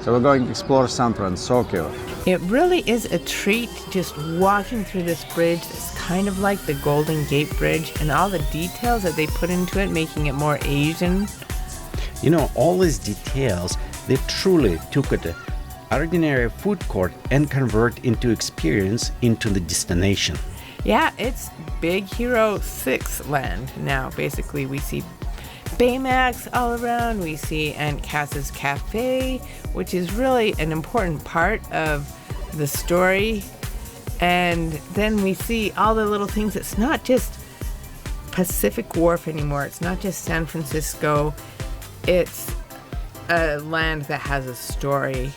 So we're going to explore San Fransokyo. It really is a treat just walking through this bridge. It's kind of like the Golden Gate Bridge, and all the details that they put into it, making it more Asian. You know, all these details, they truly took an ordinary food court and convert into experience into the destination. Yeah, it's Big Hero 6 land now. Basically, we see Baymax all around. We see Aunt Cass's Cafe, which is really an important part of the story. And then we see all the little things. It's not just Pacific Wharf anymore. It's not just San Francisco. It's a land that has a story.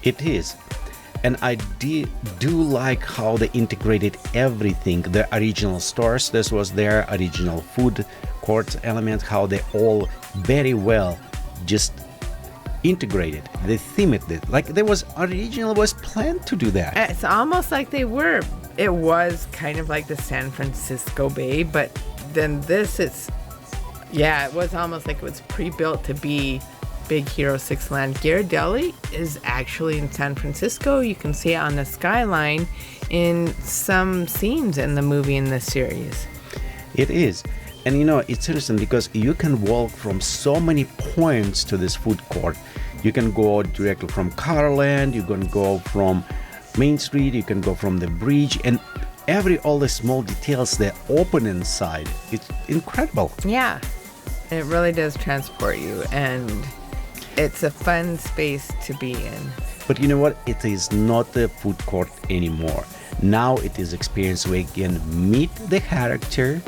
It is. And I do like how they integrated everything. The original stores, this was their original food court element, how they all very well just integrated. They themed it. Like there was planned to do that. It's almost like they were. It was kind of like the San Francisco Bay, but then this is, it was almost like it was pre-built to be Big Hero 6 land. Ghirardelli is actually in San Francisco. You can see it on the skyline in some scenes in the movie in this series. It is. And you know, it's interesting because you can walk from so many points to this food court. You can go directly from Carland, you can go from Main Street, you can go from the bridge, and all the small details that open inside. It's incredible. Yeah, it really does transport you, and it's a fun space to be in. But you know what? It is not a food court anymore. Now it is experience where you can meet the character,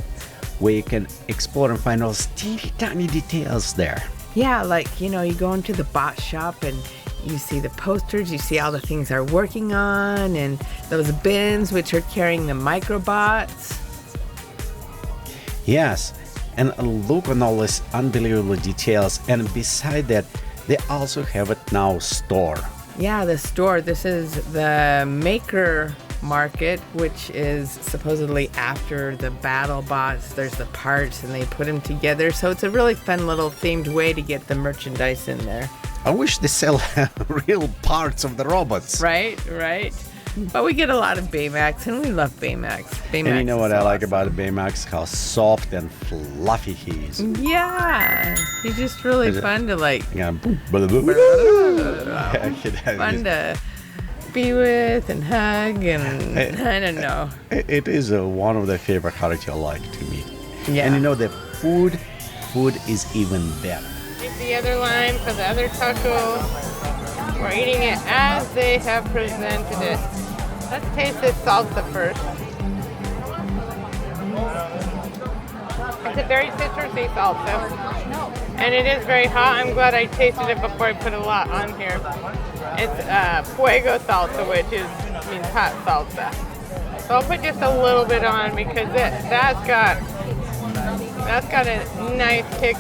where you can explore and find all teeny tiny details there. Yeah, like, you know, you go into the bot shop and you see the posters, you see all the things they're working on, and those bins which are carrying the microbots. Yes, and look on all these unbelievable details, and beside that, they also have it now store. Yeah, the store. This is the Maker Market, which is supposedly after the battle bots. There's the parts and they put them together. So it's a really fun little themed way to get the merchandise in there. I wish they sell real parts of the robots. Right. But we get a lot of Baymax, and we love Baymax. And you know what I like about Baymax? How soft and fluffy he is. Yeah, he's just really fun to like. Yeah. Fun to be with and hug, and I don't know. It is one of the favorite characters I like to meet. Yeah. And you know the food is even better. Here's the other line for the other taco. We're eating it as they have presented it. Let's taste this salsa first. It's a very citrusy salsa, and it is very hot. I'm glad I tasted it before I put a lot on here. It's fuego salsa, which means hot salsa. So I'll put just a little bit on because that's got a nice kick.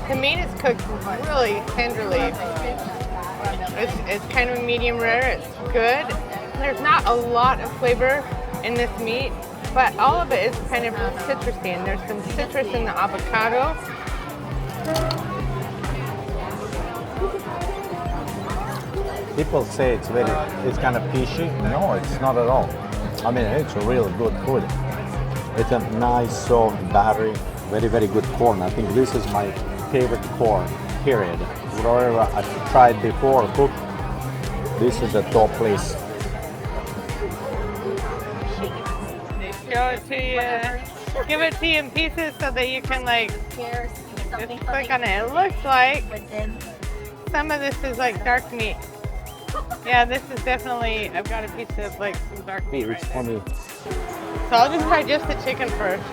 To me, it's cooked really tenderly. It's kind of medium rare. It's good. There's not a lot of flavor in this meat, but all of it is kind of citrusy, and there's some citrus in the avocado. People say it's kind of fishy. No, it's not at all. I mean, it's a really good food. It's a nice, soft, buttery, very, very good corn. I think this is my favorite corn, period. Whatever I tried before cooked, this is the top place. Show it to you. Give it to you in pieces so that you can just click on it. It looks like some of this is like dark meat. Yeah, this is definitely, I've got a piece of some dark meat right there. So I'll just try just the chicken first.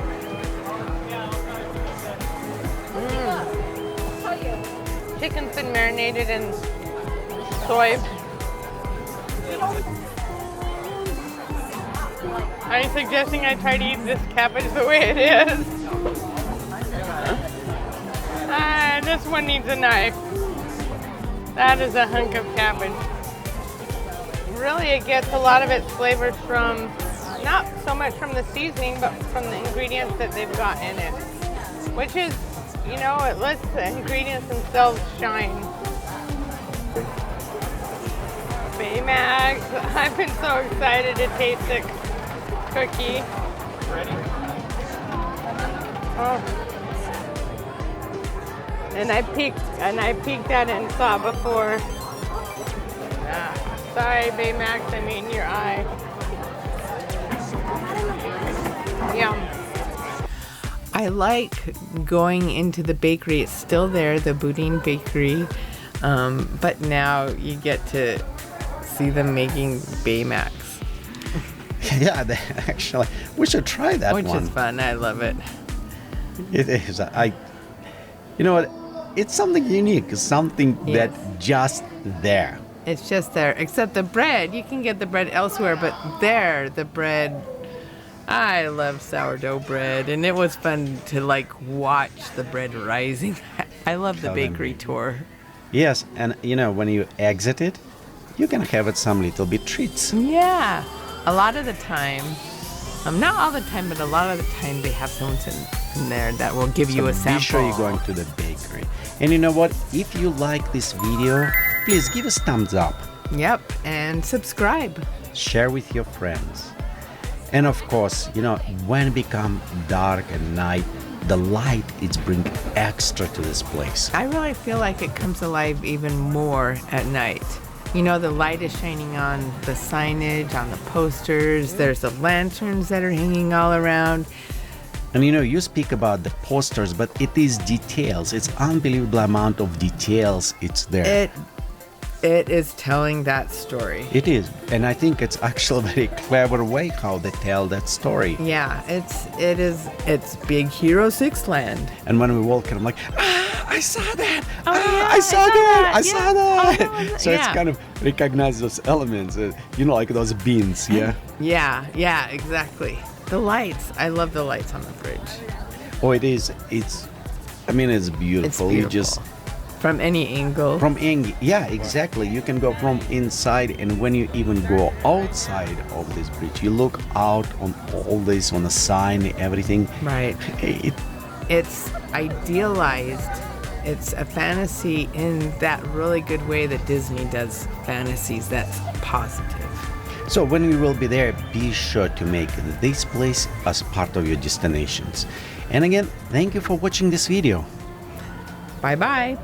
Chicken's been marinated in soy. Are you suggesting I try to eat this cabbage the way it is? This one needs a knife. That is a hunk of cabbage. Really, it gets a lot of its flavors from, not so much from the seasoning, but from the ingredients that they've got in it, which is You know, it lets the ingredients themselves shine. Baymax. I've been so excited to taste the cookie. Ready? Oh. And I peeked at it and saw before. Sorry, Baymax, I mean your eye. Yum. I like going into the bakery. It's still there, the Boudin Bakery, but now you get to see them making Baymax. Yeah, actually, we should try that Which one. is fun. I love it. It is. You know what? It's something unique. Something Yes. that just there. It's just there, except the bread. You can get the bread elsewhere, but there, the bread. I love sourdough bread, and it was fun to like watch the bread rising. I love the Tell them. bakery tour. Yes, and you know when you exit it, you can have it some little bit treats. Yeah, a lot of the time, not all the time, but a lot of the time they have someone in there that will give you a sample. Be sure you're going to the bakery. And you know what? If you like this video, please give us thumbs up. Yep, and subscribe. Share with your friends. And of course, you know, when it become dark at night, the light is bring extra to this place. I really feel like it comes alive even more at night. You know, the light is shining on the signage, on the posters. There's the lanterns that are hanging all around. And you know, you speak about the posters, but it is details. It's unbelievable amount of details it's there. It is telling that story. It is. And I think it's actually a very clever way how they tell that story. Yeah, it's Big Hero 6 land. And when we walk in, I'm like, I saw that. Oh, yeah, I saw that. I yeah. saw that. Oh, no, So it's yeah. kind of recognize those elements, you know, like those beans, yeah? Yeah, exactly. The lights. I love the lights on the fridge. Oh, it is. It's beautiful. You just from any angle. yeah, exactly. You can go from inside, and when you even go outside of this bridge, you look out on all this, on the sign, everything. Right. It's idealized. It's a fantasy in that really good way that Disney does fantasies that's positive. So when we will be there, be sure to make this place as part of your destinations. And again, thank you for watching this video. Bye-bye.